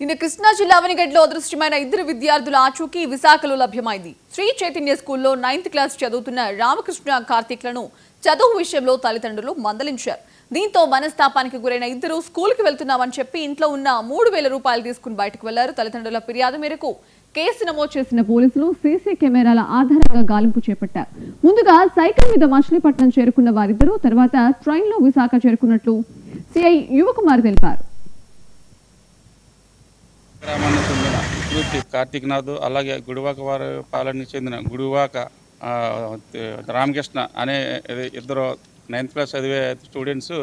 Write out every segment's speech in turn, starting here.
నిన్న కృష్ణా జిల్లా అవనిగడ్లో అదృశ్యమైన ఇద్దరు విద్యార్థుల ఆచూకీ విశాఖలో లభ్యమైంది. శ్రీ చైతన్య స్కూల్లో 9th క్లాస్ చదువుతున్న రామకృష్ణ కార్తీక్లను చదువు విషయంలో తల్లిదండ్రులు మందలించారు. దీంతో మనస్తాపానికి గురైన ఇద్దరు స్కూల్కి వెళ్తున్నామని చెప్పి ఇంట్లో ఉన్న 3,000 రూపాయలు తీసుకుని బయటకు వెళ్లారు. తల్లిదండ్రుల ఫిర్యాదు మేరకు కేసు నమోదు చేసిన పోలీసులు సీసీ కెమెరాల ఆధారంగా గాలింపు చేపట్టారు. ముందుగా సైకిల్ మీద మచిలీపట్నం చేరుకున్న వారిద్దరూ తర్వాత ట్రైన్లో విశాఖ చేరుకున్నట్లు సిఐ యువకుమార్ తెలిపారు. గ్రామానికి చెందిన కృతి కార్తీక్నాథ్, అలాగే గుడివాక వారి పాలనకి చెందిన గుడివాక రామకృష్ణ అనే ఇద్దరు 9th క్లాస్ చదివే స్టూడెంట్స్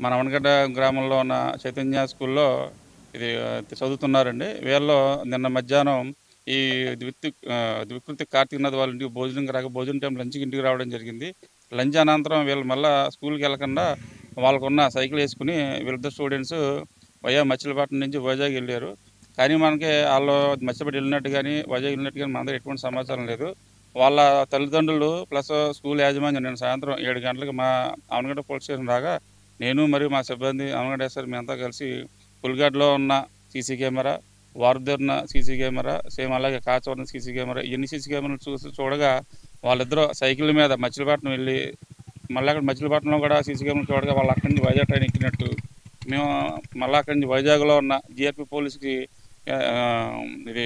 మన అవనగడ్డ గ్రామంలో ఉన్న చైతన్య స్కూల్లో ఇది చదువుతున్నారండి. వీళ్ళు నిన్న మధ్యాహ్నం ఈ వికృతి కార్తీక్నాథ్ వాళ్ళ ఇంటికి భోజనంకి రాక భోజనం టైం లంచ్కి ఇంటికి రావడం జరిగింది. లంచ్ అనంతరం వీళ్ళు మళ్ళీ స్కూల్కి వెళ్ళకుండా వాళ్ళకున్న సైకిల్ వేసుకుని వీళ్ళిద్దరు స్టూడెంట్స్ మచిలీపట్నం నుంచి వైజాగ్ వెళ్ళారు. కానీ మనకి వాళ్ళు మచిలీపట్నం వెళ్ళినట్టు కానీ వైజాగ్ వెళ్ళినట్టు కానీ మన దగ్గర ఎటువంటి సమాచారం లేదు. వాళ్ళ తల్లిదండ్రులు ప్లస్ స్కూల్ యాజమాన్యం నేను సాయంత్రం 7 గంటలకు మా అవనగడ్డ పోలీస్ స్టేషన్ రాగా నేను మరియు మా సిబ్బంది అవనగడ్డ సార్ మేమంతా కలిసి పులిగడ్డలో ఉన్న సీసీ కెమెరా, వారుదొరిన సీసీ కెమెరా, సేమ్ అలాగే కాచవరం సీసీ కెమెరా, ఎన్ని సీసీ కెమెరాలు చూడగా వాళ్ళిద్దరూ సైకిల్ మీద మచిలీపట్నం వెళ్ళి మళ్ళీ అక్కడ మచిలీపట్నంలో కూడా సీసీ కెమెరా చూడగా వాళ్ళు అక్కడి నుంచి వైజాగ్ ట్రైన్ ఎక్కినట్టు మేము మళ్ళీ అక్కడి నుంచి వైజాగ్లో ఉన్న జిఆర్పి పోలీస్కి ఇది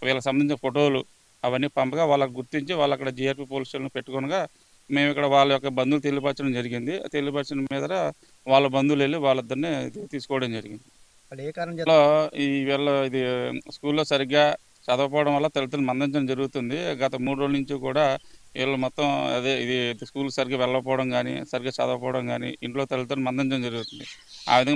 వీళ్ళకి సంబంధించిన ఫోటోలు అవన్నీ పంపగా వాళ్ళకి గుర్తించి వాళ్ళు అక్కడ జిఆర్పి పోలీస్ స్టేషన్ పెట్టుకునగా మేము ఇక్కడ వాళ్ళ యొక్క బంధువులు తెలియపరచడం జరిగింది. తెలియపరచడం మీద వాళ్ళ బంధువులు వెళ్ళి వాళ్ళిద్దరిని తీసుకోవడం జరిగింది. ఈ వీళ్ళ ఇది స్కూల్లో సరిగ్గా చదవకపోవడం వల్ల తల్లిదండ్రులు మందించడం జరుగుతుంది. గత 3 రోజుల నుంచి కూడా వీళ్ళు మొత్తం ఇది స్కూల్ సరిగ్గా వెళ్ళకపోవడం కానీ సరిగ్గా చదవకపోవడం కానీ ఇంట్లో తల్లిదండ్రులు మందించడం జరుగుతుంది. ఆ విధంగా